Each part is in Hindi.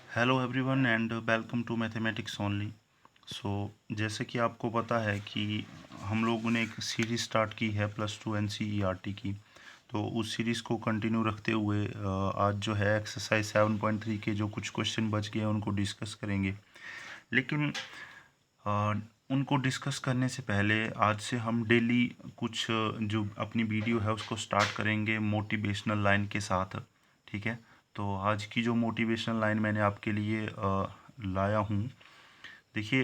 Hello everyone and welcome to mathematics only. So जैसे कि आपको पता है कि हम लोगों ने एक सीरीज़ स्टार्ट की है +2 NCERT की। तो उस सीरीज़ को कंटिन्यू रखते हुए आज जो है एक्सरसाइज 7.3 के जो कुछ क्वेश्चन बच गए हैं उनको डिस्कस करेंगे। लेकिन अ, उनको डिस्कस करने से पहले आज से हम डेली कुछ जो अपनी वीडियो है उसको स्टार्ट करेंगे मोटिवेशनल लाइन के साथ। ठीक है। तो आज की जो मोटिवेशनल लाइन मैंने आपके लिए लाया हूँ, देखिए,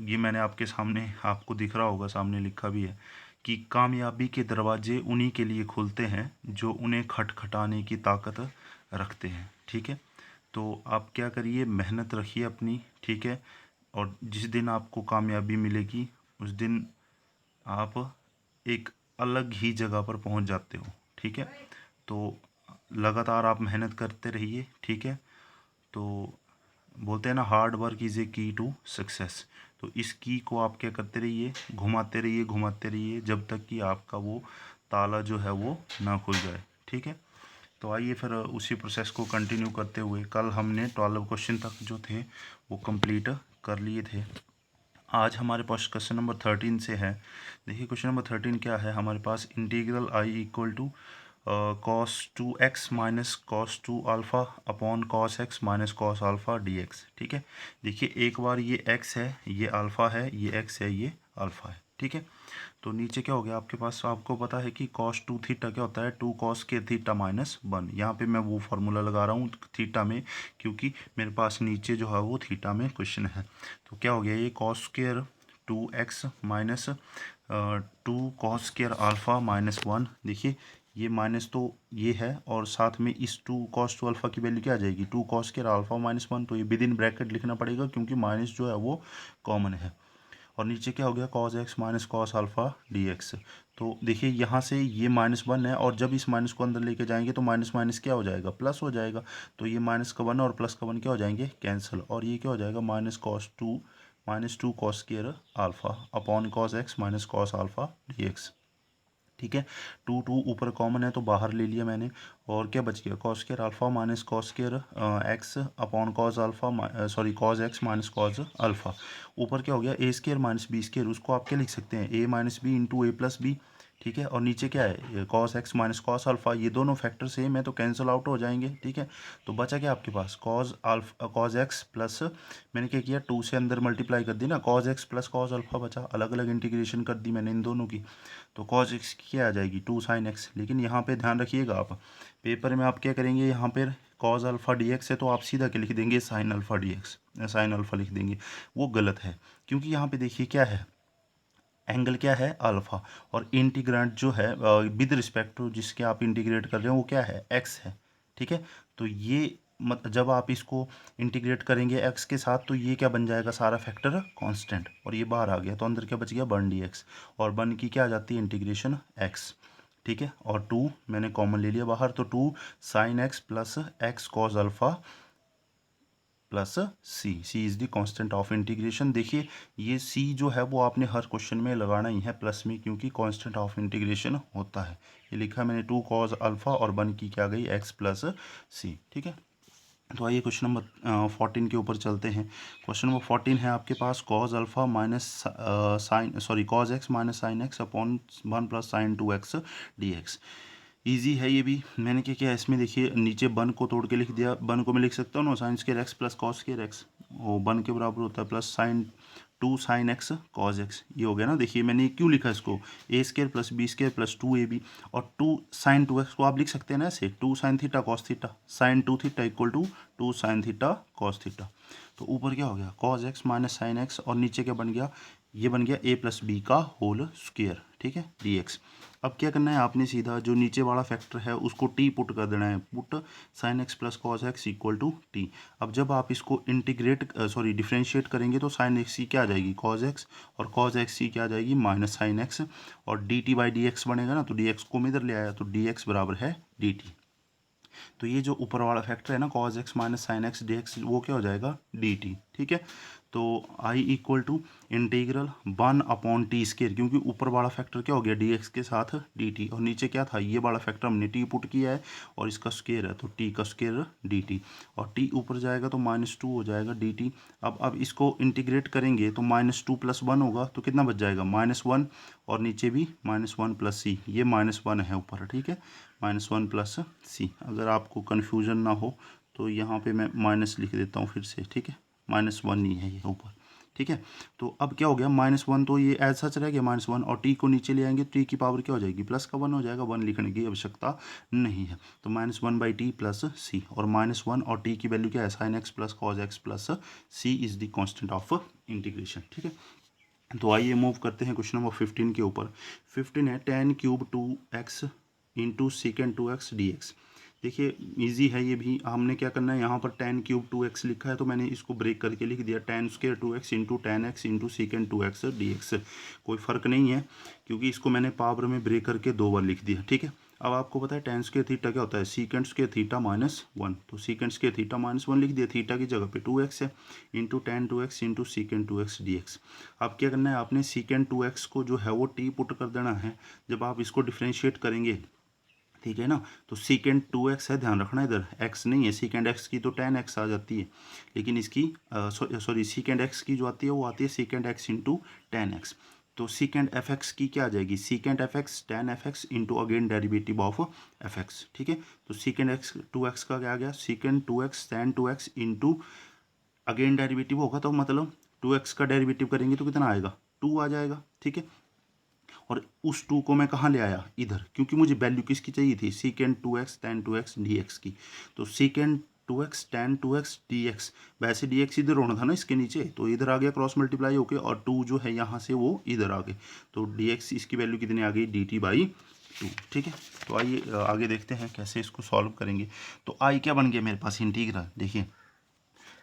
ये मैंने आपके सामने, आपको दिख रहा होगा, सामने लिखा भी है कि कामयाबी के दरवाजे उन्हीं के लिए खुलते हैं जो उन्हें खटखटाने की ताकत रखते हैं। ठीक है। तो आप क्या करिए, मेहनत रखिए अपनी। ठीक है। और जिस दिन आपको कामयाबी मिलेगी उस दिन आप एक अलग ही जगह पर पहुंच जाते हो। ठीक है। तो लगातार आप मेहनत करते रहिए। ठीक है। तो बोलते हैं ना, हार्ड वर्क इज़ ए की टू सक्सेस। तो इस की को आप क्या करते रहिए, घुमाते रहिए घुमाते रहिए जब तक कि आपका वो ताला जो है वो ना खुल जाए। ठीक है। तो आइए फिर उसी प्रोसेस को कंटिन्यू करते हुए, कल हमने 12 क्वेश्चन तक जो थे वो कंप्लीट कर लिए थे। आज हमारे पास क्वेश्चन नंबर 13 से है। देखिए क्वेश्चन नंबर 13 क्या है हमारे पास, integral I equal to cos 2x minus cos 2 alpha upon cos x minus cos alpha dx। ठीक है। देखिए एक बार ये x है, ये अल्फ़ा है, ये x है, ये अल्फ़ा है। ठीक है। तो नीचे क्या हो गया आपके पास, आपको पता है कि कॉस 2 थीटा क्या होता है, 2 कॉस के थीटा माइनस 1। यहाँ पे मैं वो फार्मूला लगा रहा हूँ थीटा में, क्योंकि मेरे पास नीचे जो है वो थीटा में क्वेश्चन है। तो क्या हो गया, ये cos square 2x minus 2 cos square alpha minus 1। देखिए ये माइनस तो ये है, और साथ में इस 2 cos 2 अल्फ़ा की वैल्यू क्या आ जाएगी, 2 cos स्क्र अल्फ़ा माइनस 1। तो ये विद इन ब्रैकेट लिखना पड़ेगा क्योंकि माइनस जो है वो कॉमन है। और नीचे क्या हो गया, cos x minus cos alpha dx। तो देखिए यहाँ से ये -1 है, और जब इस माइनस को अंदर लेके जाएंगे तो माइनस माइनस क्या हो जाएगा, प्लस हो जाएगा। तो ये माइनस का 1 और प्लस का 1 क्या हो जाएंगे, कैंसिल। और ये क्या हो जाएगा, -2 cos square alpha upon cos x minus cos alpha dx। ठीक है। 2 ऊपर कॉमन है तो बाहर ले लिया मैंने। और क्या बच गया, cos square alpha minus cos square X upon cos alpha, sorry cos X minus cos alpha. ऊपर क्या हो गया, ए स्क्वायर माइनस बी स्क्वायर, उसको आप क्या लिख सकते हैं, ए माइनस बी इंटू ए प्लस बी। ठीक है। और नीचे क्या है, cos X minus cos alpha, ये दोनों फैक्टर सेम है तो कैंसिल आउट हो जाएंगे। ठीक है। तो बचा क्या आपके पास, कॉस एक्स प्लस, मैंने क्या किया, 2 से अंदर मल्टीप्लाई कर दी ना, cos X plus cos alpha बचा, अलग अलग इंटीग्रेशन कर दी मैंने इन दोनों की। तो कॉस एक्स की क्या आ जाएगी, 2 sin x। लेकिन यहाँ पे ध्यान रखिएगा, आप पेपर में आप क्या करेंगे, यहाँ पर कॉस अल्फ़ा डी एक्स है तो आप सीधा क्या लिख देंगे, sine alpha D x, sine alpha लिख देंगे। वो गलत है, क्योंकि यहाँ पे देखिए क्या है, एंगल क्या है, अल्फ़ा। और इंटीग्रेंट जो है विद रिस्पेक्ट टू जिसके आप इंटीग्रेट कर रहे हो वो क्या है, एक्स है। ठीक है। तो ये जब आप इसको इंटीग्रेट करेंगे एक्स के साथ तो ये क्या बन जाएगा, सारा फैक्टर कांस्टेंट, और ये बाहर आ गया तो अंदर क्या बच गया, 1 dx। और 1 की क्या आ जाती है, इंटीग्रेशन एक्स। ठीक है। और 2 मैंने कॉमन ले लिया बाहर, तो 2 sin x plus x cos alpha plus C is the constant of integration. देखिए ये सी जो है वो आपने हर क्वेश्चन में लगाना ही है प्लस में, क्योंकि कांस्टेंट ऑफ इंटीग्रेशन होता है। ये लिखा है मैंने 2 कॉस अल्फ़ा और 1 की क्या गई, एक्स प्लस सी। ठीक है। तो आइए क्वेश्चन नंबर 14 के ऊपर चलते हैं। क्वेश्चन नंबर 14 है आपके पास, cos alpha minus sine, sorry cos X minus sine X upon 1 plus sine 2x dx। Easy है ये भी। मैंने क्या किया इसमें, देखिए नीचे वन को तोड़ के लिख दिया, वन को मैं लिख सकता हूँ ना, sine square X plus cos square X, वो वन के बराबर होता है, plus sine 2 sin x cos X. ये हो गया ना। देखिए मैंने क्यों लिखा इसको, A square plus B square plus 2ab। और 2 sin 2x को आप लिख सकते हैं ना ऐसे, 2 sin theta cos theta, sin 2 theta equal to 2 sin theta cos theta. तो ऊपर क्या हो गया, cos X minus sine X, और नीचे क्या बन गया, ये बन गया ए प्लस बी का होल स्क्वायर। ठीक है, dx। अब क्या करना है आपने, सीधा जो नीचे वाला फैक्टर है उसको टी पुट कर देना है, put sine X plus cos X equal to T. अब जब आप इसको इंटीग्रेट, सॉरी डिफ्रेंशिएट करेंगे तो साइन एक्स की क्या आ जाएगी, कॉस एक्स, और कॉस एक्स की क्या आ जाएगी, माइनस साइन एक्स। और D T by D x बनेगा ना, तो डी एक्स को मैं इधर ले आया तो डी एक्स बराबर है डी टी। तो ये जो ऊपर वाला फैक्टर है ना, cos X minus sine x D x, वो क्या हो जाएगा, डी टी। ठीक है। तो आई इक्वल टू इंटीग्रल 1/t², क्योंकि ऊपर वाला फैक्टर क्या हो गया dx के साथ dt, और नीचे क्या था ये वाला फैक्टर हमने t पुट किया है और इसका स्क्वायर है तो t का स्क्वायर dt, और t ऊपर जाएगा तो -2 हो जाएगा dt। अब इसको इंटीग्रेट करेंगे तो -2 + 1 होगा तो कितना बच जाएगा -1, और नीचे भी -1 + c, ये -1 है ऊपर, ठीक है, -1 + c। अगर आपको कन्फ्यूजन ना हो तो यहाँ पे मैं माइनस लिख देता हूँ फिर से, ठीक है, -1 ही है ये ऊपर, ठीक है। तो अब क्या हो गया -1, तो ये ऐसा सच रह गया -1, और t को नीचे ले आएंगे तो t की पावर क्या हो जाएगी प्लस का 1 हो जाएगा, 1 लिखने की आवश्यकता नहीं है। तो -1/t + c, और -1 और t की वैल्यू क्या है sin x + cos x + c is the constant of integration, ठीक है। तो आइए मूव करते हैं क्वेश्चन नंबर 15 के ऊपर। 15 है tan³ 2x × sec 2x dx। देखिए इजी है ये भी, हमने क्या करना है यहाँ पर tan³ 2x लिखा है तो मैंने इसको ब्रेक करके लिख दिया tan² 2x × tan x × sec 2x dx। कोई फ़र्क नहीं है क्योंकि इसको मैंने पावर में ब्रेक करके 2 बार लिख दिया, ठीक है। अब आपको पता है tan² थीटा क्या होता है sec² थीटा -1, तो sec² थीटा -1 लिख दिया, थीटा की जगह पे 2x है, into tan 2x × sec 2x dx। अब क्या करना है आपने sec 2x को जो है वो t पुट कर देना है जब आप इसको डिफ्रेंशिएट करेंगे, ठीक है ना। तो secant 2x है, ध्यान रखना इधर x नहीं है, secant x की तो tan x आ जाती है, लेकिन इसकी सॉरी secant x की जो आती है वो आती है secant x × tan x। तो secant fx की क्या आ जाएगी secant fx tan fx into again derivative of fx, ठीक है। तो secant x 2x का क्या आ गया secant 2x tan 2x into again derivative होगा तो मतलब 2x का डेरिवेटिव करेंगे तो कितना आएगा 2 आ जाएगा, ठीक है। और उस 2 को मैं कहाँ ले आया इधर, क्योंकि मुझे वैल्यू किसकी चाहिए थी secant 2x tan 2x dx की। तो secant 2x tan 2x dx, वैसे dx इधर होना था ना इसके नीचे, तो इधर आ गया क्रॉस मल्टीप्लाई होके, और 2 जो है यहाँ से वो इधर आ गए, तो dx इसकी वैल्यू कितनी आ गई dt/2, ठीक है। तो आइए आगे देखते हैं कैसे इसको सॉल्व करेंगे। तो आई क्या बन गया मेरे पास इंटीग्रल, देखिए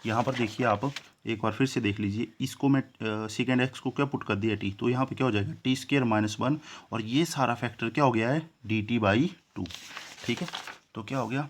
यहाँ पर देखिए आप एक बार फिर से देख लीजिए, इसको मैं secant x को क्या पुट कर दिया t, तो यहाँ पे क्या हो जाएगा t² -1, और ये सारा फैक्टर क्या हो गया है dt/2, ठीक है। तो क्या हो गया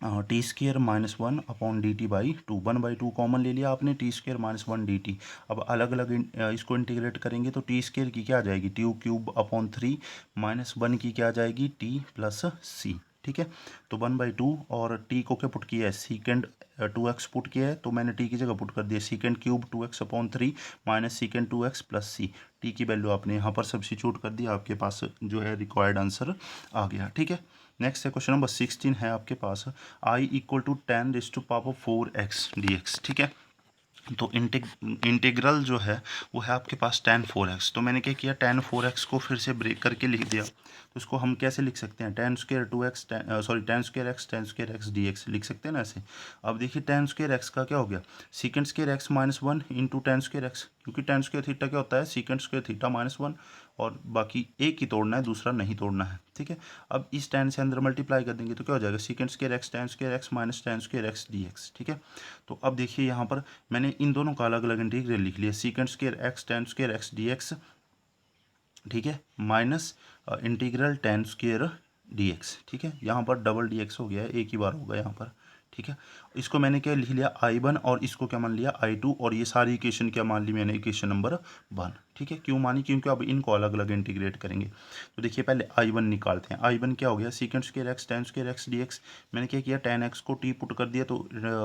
t² -1 अपॉन dt/2, 1/2 कॉमन ले लिया आपने, t² -1 dt। अब अलग अलग इसको इंटीग्रेट करेंगे तो t² की क्या आ जाएगी t³ अपॉन 3, -1 की क्या आ जाएगी t + c, ठीक है। तो 1/2, और t को क्या पुट किया है secant 2x पुट किया है, तो मैंने t की जगह पुट कर दिया secant³ 2x upon 3 -secant 2x + c। t की वैल्यू आपने यहाँ पर सब्स्टिट्यूट कर दिया, आपके पास जो है रिक्वायर्ड आंसर आ गया, ठीक है। नेक्स्ट है क्वेश्चन नंबर 16 है आपके पास I = tan⁴ 4x dx, ठीक है। तो इंटीग्रल जो है वो है आपके पास tan4x, तो मैंने क्या किया tan4x को फिर से ब्रेक करके लिख दिया। तो इसको हम कैसे लिख सकते हैं tan² 2x tan² x dx लिख सकते हैं ना ऐसे। अब देखिए tan² x का क्या हो गया secant² x -1 into tan² x, क्योंकि tan² थीटा क्या होता है secant² थीटा -1, और बाकी एक ही तोड़ना है दूसरा नहीं तोड़ना है, ठीक है। अब इस tan से अंदर मल्टीप्लाई कर देंगे तो क्या हो जाएगा secant² x tan² x tan² x dx, ठीक है। तो अब देखिए यहाँ पर मैंने इन दोनों का अलग अलग इंटीग्रल लिख लिया secant² x tan² x dx, ठीक है, माइनस इंटीग्रल tan² dx, ठीक है। यहाँ पर डबल dx हो गया है, एक ही बार होगा यहाँ पर, ठीक है। इसको मैंने क्या लिख लिया I1, और इसको क्या मान लिया I2, और ये सारी इक्वेशन क्या मान ली मैंने इक्वेशन नंबर 1, ठीक है। क्यों मानी, क्योंकि अब इनको अलग अलग इंटीग्रेट करेंगे। तो देखिए पहले I1 निकालते हैं। I1 क्या हो गया secant² x tan² x dx, मैंने क्या किया tan x को t पुट कर दिया तो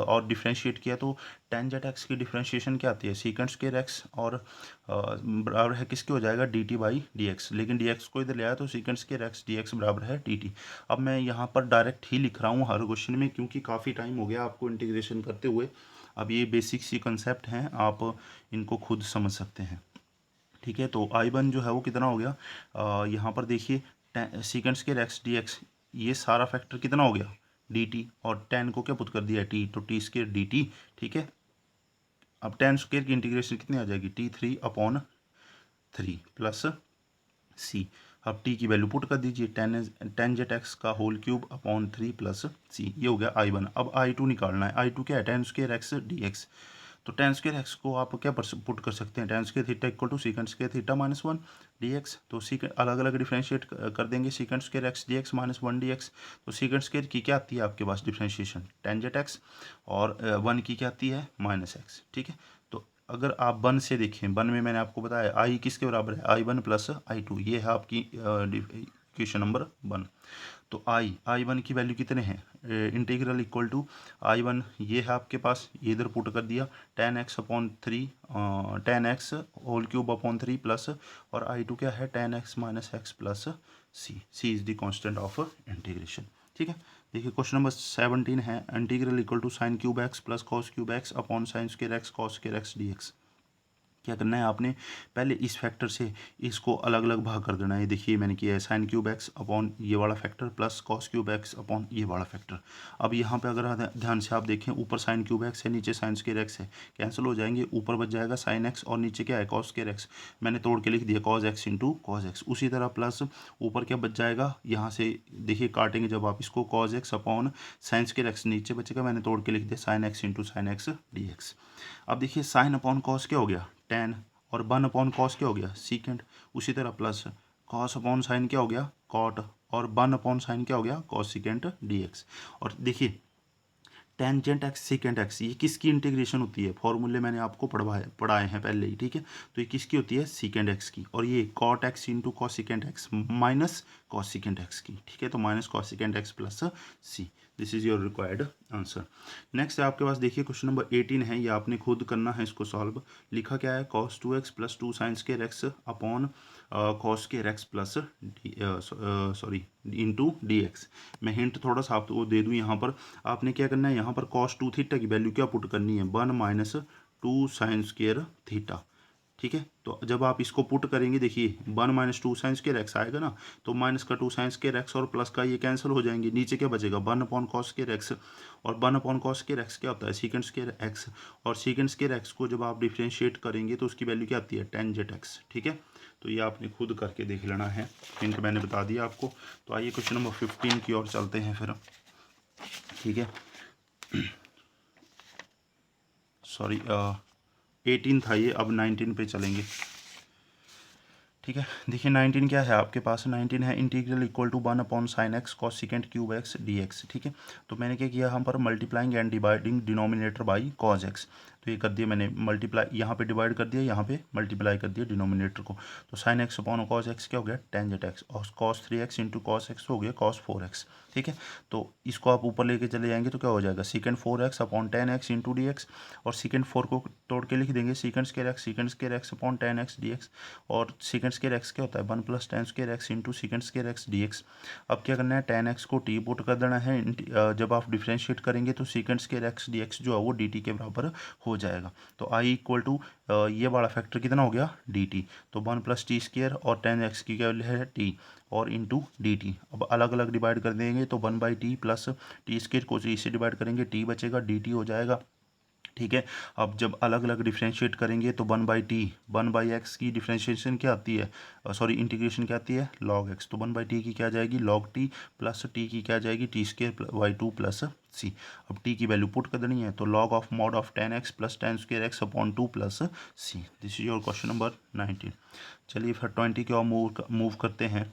और डिफ्रेंशिएट किया, तो tangent x की डिफ्रेंशिएशन क्या आती है secant² x, और बराबर है किसके हो जाएगा dt/dx, लेकिन dx को इधर ले आया तो secant² x dx बराबर है dt। अब मैं यहाँ पर डायरेक्ट ही लिख रहा हूँ हर क्वेश्चन में, क्योंकि काफ़ी टाइम हो गया आपको इंटीग्रेशन करते हुए। अब ये बेसिक सी कंसेप्ट हैं, आप इनको खुद समझ सकते हैं, ठीक है। तो I1 जो है वो कितना हो गया यहाँ पर देखिए secant² x dx, ये सारा फैक्टर कितना हो गया dt, और tan को क्या पुट कर दिया t, तो t² dt, ठीक है। अब tan² की इंटीग्रेशन कितनी आ जाएगी t3/3 प्लस c। अब t की वैल्यू पुट कर दीजिए tangent x का होल³ अपॉन 3 प्लस c, ये हो गया I1। अब I2 निकालना है। I2 क्या है tan² x dx, तो tan² x को आप क्या पुट कर सकते हैं tan² theta equal to secant² theta -1 dx, तो अलग अलग डिफ्रेंशिएट कर देंगे secant² x dx -1 dx। तो secant² की क्या आती है आपके पास डिफ्रेंशिएशन tangent x, और 1 की क्या आती है -x, ठीक है। तो अगर आप वन से देखें, वन में मैंने आपको बताया आई किसके बराबर है, I1 प्लस I2, ये है आपकी इक्वेशन नंबर 1। तो I1 की वैल्यू कितने हैं, इंटीग्रल इक्वल टू I1 ये है आपके पास, ये इधर पुट कर दिया, 10x/3 10x whole cube upon 3 plus, और I2 क्या है, 10x minus X plus C is the constant of integration. ठीक है, देखिए क्वेश्चन नंबर 17 है, integral equal to sine cube X plus cos cube X upon sine square X cos square X D X. क्या करना है आपने, पहले इस फैक्टर से इसको अलग अलग भाग कर देना है। देखिए मैंने किया है साइन क्यूब एक्स अपॉन ये वाला factor plus cos cube X upon ये वाला फैक्टर। अब यहाँ पे अगर ध्यान से आप देखें, ऊपर साइन क्यूब एक्स है, नीचे साइन स्क्वायर एक्स है, कैंसिल हो जाएंगे, ऊपर बच जाएगा साइन एक्स और नीचे क्या है कॉस स्क्वायर एक्स, मैंने तोड़ के लिख दिया cos x into cos x. उसी तरह प्लस ऊपर क्या बच जाएगा, यहाँ से देखिए काटेंगे जब आप इसको, cos x upon sine square x, नीचे बचेगा मैंने तोड़ के लिख दिया sine x into sine x D x. अब देखिए साइन अपॉन कॉस क्या हो गया, टेन, और वन अपॉन कॉस क्या हो गया, सीकेंड। उसी तरह प्लस कॉस अपॉन साइन क्या हो गया, कॉट, और वन अपॉन साइन क्या हो गया, कॉस सीकेंट डी एक्स। और देखिए टेंजेंट एक्स सीकेंट एक्स, ये किसकी इंटीग्रेशन होती है, फॉर्मूले मैंने आपको पढ़ाए हैं पहले ही। ठीक है, तो ये किसकी होती है, सीकेंट एक्स की, और ये cot X into cosecant X minus cosecant X की। ठीक है, तो minus cosecant X plus C, this is your required answer. Next आपके पास देखिए क्वेश्चन नंबर 18 है, ये आपने खुद करना है इसको सॉल्व। लिखा क्या है, cos 2x plus 2 sign square X upon cos square X plus sorry into D x. मैं हिंट थोड़ा सा आपको दे दूँ, यहाँ पर आपने क्या करना है, यहाँ पर कॉस 2 थीटा की वैल्यू क्या पुट करनी है, 1 माइनस 2 साइन स्क्वायर थीटा। ठीक है, तो जब आप इसको पुट करेंगे, देखिए 1 माइनस 2 साइन स्क्वायर एक्स आएगा ना, तो माइनस का 2 साइन स्क्वायर एक्स और प्लस का ये कैंसिल हो जाएंगे, नीचे क्या बचेगा 1 अपॉन कॉस स्क्वायर एक्स, और 1 अपॉन कॉस स्क्वायर एक्स क्या होता है, सीकेंड स्क्वायर एक्स, और सीकेंड स्क्वायर एक्स को जब आप डिफ्रेंशिएट करेंगे तो उसकी वैल्यू क्या आती है, टेंजेंट एक्स। ठीक है, तो ये आपने खुद करके देख लेना है, हिंट मैंने बता दिया आपको। तो आइए क्वेश्चन नंबर 15 की ओर चलते हैं फिर। ठीक है, सॉरी 18 था ये, अब 19 पे चलेंगे। ठीक है, देखिए 19 क्या है आपके पास, 19 है integral equal to 1 upon sine X cosecant cube X D X. ठीक है, तो मैंने क्या किया, हम पर multiplying and dividing denominator by cos X, तो ये कर दिया मैंने मल्टीप्लाई, यहाँ पे डिवाइड कर दिया, यहाँ पे मल्टीप्लाई कर दिया डिनोमिनेटर को। तो sign X upon cos x क्या हो गया, टेंजेंट एक्स, और cos 3x into cos x हो गया कॉस 4x। ठीक है, तो इसको आप ऊपर लेके चले जाएंगे तो क्या हो जाएगा, सीकेंड 4x upon 10x into D x, और सीकेंड 4 को तोड़ के लिख देंगे secant square X upon 10x D x, और सीकेंड स्क्वायर एक्स क्या होता है 1 plus ten square x into secant square X D x. अब क्या करना है, 10x को t पुट कर देना है, जब आप डिफ्रेंशिएट करेंगे तो secant square X D x जो है वो dt के बराबर हो जाएगा। तो i इक्वल टू ये वाला फैक्टर कितना हो गया, dt, तो 1 प्लस टी स्क्वायर और 10x की क्या वैल्यू है t, और इंटू डी टी। अब अलग अलग डिवाइड कर देंगे तो 1/t प्लस टी स्क्वायर को इससे डिवाइड करेंगे, t बचेगा, dt हो जाएगा। ठीक है, अब जब अलग अलग डिफ्रेंशिएट करेंगे तो 1/t 1/x की डिफ्रेंशिएशन क्या आती है, सॉरी इंटीग्रेशन क्या आती है, log x, तो 1/t की क्या आ जाएगी log t प्लस t की क्या आ जाएगी t square by 2 plus c। अब t की वैल्यू पुट कर देनी है, तो log of mod of 10x plus ten square X upon 2 plus c। This is your question number 19। चलिए फिर 20 की ओर मूव करते हैं।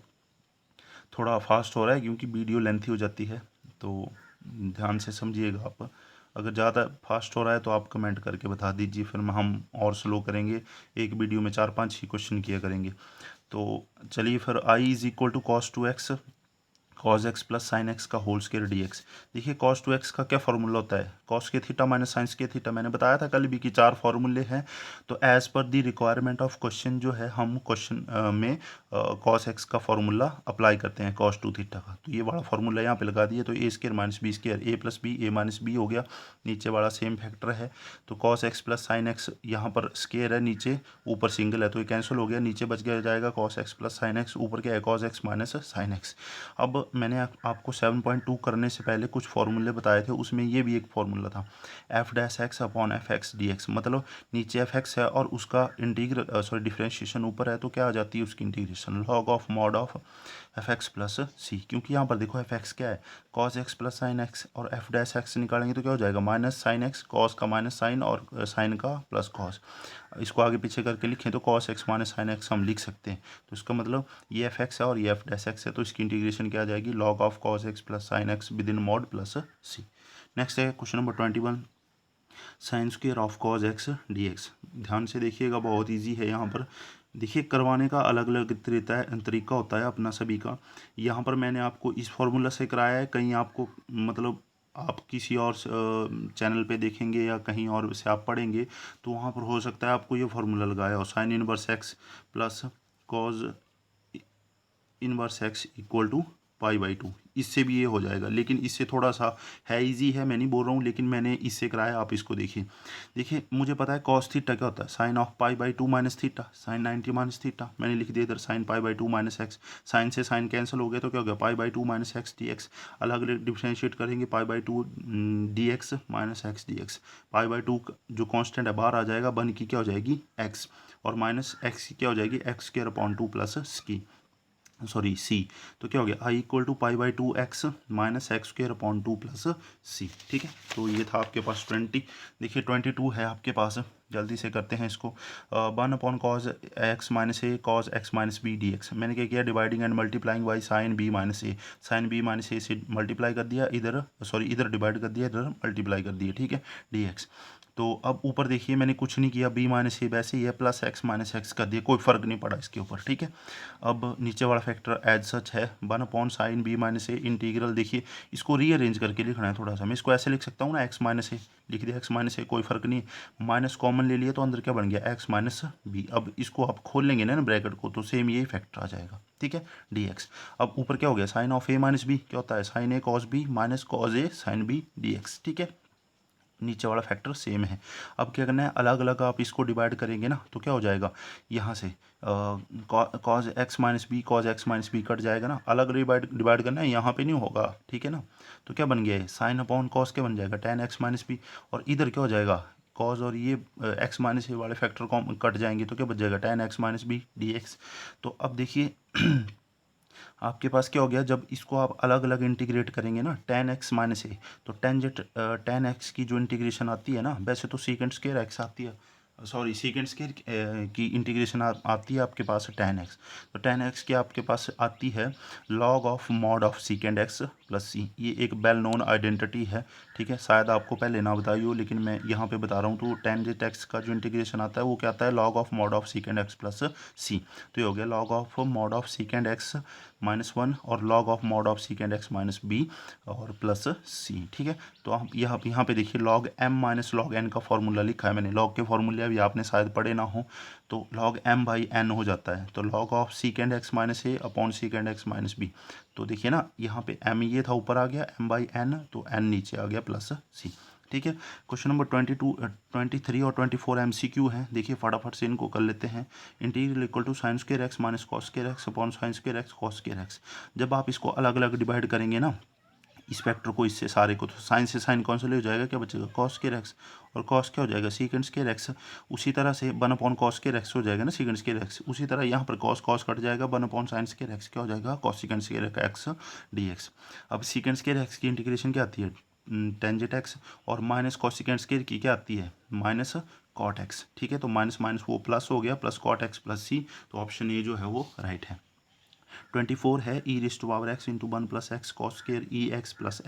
थोड़ा फास्ट हो रहा है क्योंकि वीडियो लेंथी हो जाती है, तो ध्यान से समझिएगा आप। अगर ज़्यादा फास्ट हो रहा है तो आप कमेंट करके बता दीजिए, फिर हम और स्लो करेंगे, एक वीडियो में 4-5 ही क्वेश्चन किया करेंगे। तो चलिए फिर I is equal to cos 2x cos X plus sine X का होल स्क्वायर डी एक्स। देखिए कॉस 2x का क्या फॉर्मूला होता है, कॉस के थीटा माइनस साइंस के थीटा, मैंने बताया था कल भी कि 4 फॉर्मूले हैं। तो as per the requirement of question जो है हम क्वेश्चन में कॉस एक्स का फॉर्मूला अप्लाई करते हैं कॉस 2 थीटा का। तो ये वाला फॉर्मूला यहाँ पे लगा दिए, तो ए स्क्वायर माइनस बी स्क्वायर, ए प्लस बी ए माइनस बी हो गया, नीचे वाला सेम फैक्टर है। तो cos X plus sine x, यहाँ पर स्क्वायर है नीचे, ऊपर सिंगल है तो ये कैंसिल हो गया, नीचे बच गया जाएगा cos X plus sine x, ऊपर क्या है cos X minus sine x. अब मैंने आपको 7.2 करने से पहले कुछ फॉर्मूले बताए थे, उसमें ये भी एक फॉर्मूला था, F dash x upon F x D x, मतलब नीचे एफ एक्स है और उसका इंटीग्रल सॉरी डिफ्रेंशिएशन ऊपर है, तो क्या आ जाती है उसकी integration, log of mod of F X plus C. क्योंकि यहाँ पर देखो एफ एक्स क्या है, cos X plus sine X, और एफ डैश एक्स निकालेंगे तो क्या हो जाएगा माइनस साइन एक्स, कॉस का माइनस साइन और साइन का प्लस कॉस। इसको आगे पीछे करके लिखें तो cos X minus sine X हम लिख सकते हैं। तो इसका मतलब ये एफ एक्स है और ये एफ डैश एक्स है, तो इसकी इंटीग्रेशन क्या आ जाएगी, log of cos X plus sine X within mod plus C. Next है question number 21। Sine square of cos X D X. ध्यान से देखिएगा, बहुत इजी है। यहाँ पर देखिए, करवाने का अलग अलग तरीका होता है अपना सभी का। यहाँ पर मैंने आपको इस फॉर्मूला से कराया है, कहीं आपको मतलब आप किसी और चैनल पे देखेंगे या कहीं और से आप पढ़ेंगे तो वहाँ पर हो सकता है आपको ये फार्मूला लगाया हो, sine inverse x plus cos inverse x equal to पाई/2। इससे भी ये हो जाएगा, लेकिन इससे थोड़ा सा है, इजी है, मैं नहीं बोल रहा हूँ, लेकिन मैंने इससे कराया। आप इसको देखिए। देखिए, मुझे पता है कॉस थीटा क्या होता है, साइन ऑफ पाई/2 minus theta, sine 90 minus theta. मैंने लिख दिया इधर साइन पाई/2 माइनस एक्स। साइन से साइन कैंसिल हो गया तो क्या हो गया, पाई/2 माइनस एक्स डी एक्स। अलग अलग डिफ्रेंशिएट करेंगे, पाई/2 d x minus x D x. पाई/2 जो कॉन्स्टेंट है बाहर आ जाएगा, बन की क्या हो जाएगी एक्स, और माइनस एक्स की क्या हो जाएगी x square upon 2 plus c. Sorry c. तो क्या हो गया, आई इक्वल टू पाई/2 x minus x square upon 2 plus c. ठीक है, तो ये था आपके पास 20। देखिए 22 है आपके पास, जल्दी से करते हैं इसको। 1 upon cos x minus a cos x minus B D x. मैंने क्या किया, dividing and multiplying by sine b minus a. Sine b minus a से मल्टीप्लाई कर दिया, इधर सॉरी इधर डिवाइड कर दिया, इधर मल्टीप्लाई कर दिया। ठीक है, डी एक्स। तो अब ऊपर देखिए, मैंने कुछ नहीं किया, बी माइनस ए वैसे ही है, प्लस एक्स माइनस एक्स कर दिया, कोई फ़र्क नहीं पड़ा इसके ऊपर। ठीक है, अब नीचे वाला फैक्टर एज सच है, 1 अपॉन साइन बी माइनस ए इंटीग्रल। देखिए, इसको रीअरेंज करके लिखना है थोड़ा सा। मैं इसको ऐसे लिख सकता हूँ ना, एक्स माइनस ए लिख दिया, एक्स माइनस ए, कोई फ़र्क नहीं। माइनस कॉमन ले लिया तो अंदर क्या बन गया, एक्स माइनस बी। अब इसको आप खोल लेंगे ना ब्रैकेट को, तो सेम यही फैक्टर आ जाएगा। ठीक है, डी एक्स। अब ऊपर क्या हो गया, sine of A minus B क्या होता है, sine A cos B minus cos A sine B D X. ठीक है, नीचे वाला फैक्टर सेम है। अब क्या करना है, अलग अलग आप इसको डिवाइड करेंगे ना, तो क्या हो जाएगा, यहाँ से कॉज एक्स माइनस बी कट जाएगा ना, अलग डिवाइड करना है, यहाँ पे नहीं होगा। ठीक है ना, तो क्या बन गया है, साइन अपॉन कॉस क्या बन जाएगा, tan एक्स माइनस बी। और इधर क्या हो जाएगा, कॉज और ये एक्स माइनस ए वाले फैक्टर को कट जाएंगे, तो क्या बच जाएगा, tan X minus B D X. तो अब देखिए आपके पास क्या हो गया, जब इसको आप अलग अलग इंटीग्रेट करेंगे ना, tan एक्स माइनस ए, तो tan एक्स की जो इंटीग्रेशन आती है ना, वैसे तो सीकेंड स्क्वायर एक्स आती है, सॉरी सीकेंड स्क्वायर की इंटीग्रेशन आती है आपके पास tan एक्स। तो tan एक्स की आपके पास आती है log of mod of secant x plus c. ये एक वेल नोन आइडेंटिटी है। ठीक है, शायद आपको पहले ना बताई हो, लेकिन मैं यहाँ पे बता रहा हूँ। तो tan एक्स का जो इंटीग्रेशन आता है वो क्या आता है, log of mod of secant x plus c. तो ये हो गया log of mod of secant x -1 और log of mod of secant x minus b और प्लस सी। ठीक है, तो आप यहाँ पे देखिए log m माइनस log n का फॉर्मूला लिखा है मैंने। log के फॉर्मूले अभी आपने शायद पढ़े ना हो, तो log m/n हो जाता है। तो log of secant x minus A upon secant x minus B. तो देखिए ना, यहाँ पे m ये था, ऊपर आ गया m/n, तो n नीचे आ गया प्लस सी। ठीक है, क्वेश्चन नंबर 23 और 24 MCQ हैं। देखिए फटाफट से इनको कर लेते हैं। Integral equal to sine square X minus cos square X upon sine square X cos square X. जब आप इसको अलग अलग डिवाइड करेंगे ना, इस फैक्टर को इससे सारे को, तो साइन से साइन कैंसिल हो जाएगा, क्या बचेगा, कॉस स्क्वायर एक्स, और कॉस क्या हो जाएगा, सीकेंड स्क्वायर एक्स। उसी तरह से 1 अपॉन कॉस स्क्वायर एक्स हो जाएगा ना, सीकेंड स्क्वायर एक्स। उसी तरह यहाँ पर कॉस कॉस कट जाएगा, 1 अपॉन साइन स्क्वायर एक्स क्या हो जाएगा, cos secant square X D x. अब सीकेंड स्क्वायर एक्स की इंटीग्रेशन क्या आती है, टेंजेंट एक्स, और माइनस कॉस सीकेंड स्क्वायर की क्या आती है, माइनस कॉट एक्स। ठीक है, तो माइनस माइनस वो प्लस हो गया, plus cot x plus c. तो ऑप्शन ए जो है वो राइट है। 24 है e raised to power x into 1 plus x cos square e x plus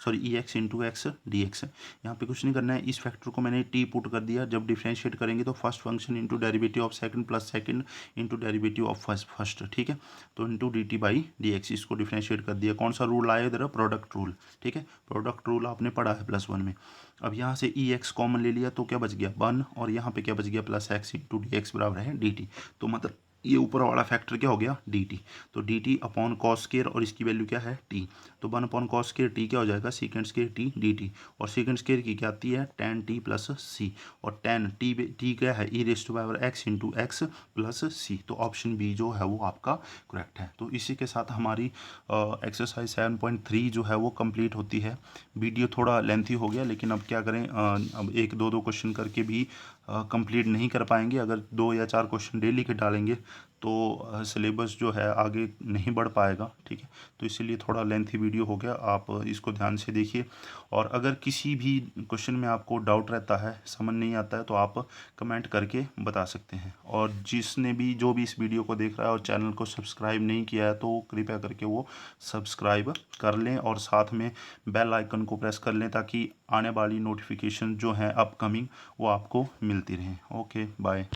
e x into x D x. यहाँ पे कुछ नहीं करना है, इस फैक्टर को मैंने टी पुट कर दिया। जब डिफ्रेंशिएट करेंगे तो first function into derivative of second plus second into derivative of first. ठीक है, तो into D T by D x, इसको डिफ्रेंशिएट कर दिया। कौन सा रूल आया इधर, प्रोडक्ट रूल। ठीक है, प्रोडक्ट रूल आपने पढ़ा है +1 में। अब यहाँ से ई एक्स कॉमन ले लिया तो क्या बच गया 1, और यहाँ पे क्या बच गया plus x into D x बराबर है डी टी। तो मतलब ये ऊपर वाला फैक्टर क्या हो गया, डी टी। तो D T upon cos square, और इसकी वैल्यू क्या है टी। तो 1 अपॉन कॉस स्क्वायर टी क्या हो जाएगा, secant square T D T. और सीकेंड स्क्वायर की क्या आती है, tan टी प्लस सी। और tan टी क्या है, e raised to power x into x plus c. तो ऑप्शन बी जो है वो आपका करेक्ट है। तो इसी के साथ हमारी एक्सरसाइज 7.3 जो है वो कंप्लीट होती है। वीडियो थोड़ा लेंथी हो गया, लेकिन अब क्या करें, अब 1-2 क्वेश्चन करके भी कंप्लीट नहीं कर पाएंगे। अगर 2 या 4 क्वेश्चन डेली के डालेंगे तो सिलेबस जो है आगे नहीं बढ़ पाएगा, ठीक है। तो इसीलिए थोड़ा लेंथी वीडियो हो गया, आप इसको ध्यान से देखिए। और अगर किसी भी क्वेश्चन में आपको डाउट रहता है, समझ नहीं आता है, तो आप कमेंट करके बता सकते हैं। और जिसने भी जो भी इस वीडियो को देख रहा है और चैनल को सब्सक्राइब नहीं किया है तो कृपया करके वो सब्सक्राइब कर लें और साथ में बेल आइकन को प्रेस कर लें, ताकि आने वाली नोटिफिकेशन जो है अपकमिंग वो आपको मिलती रहें। Okay, bye.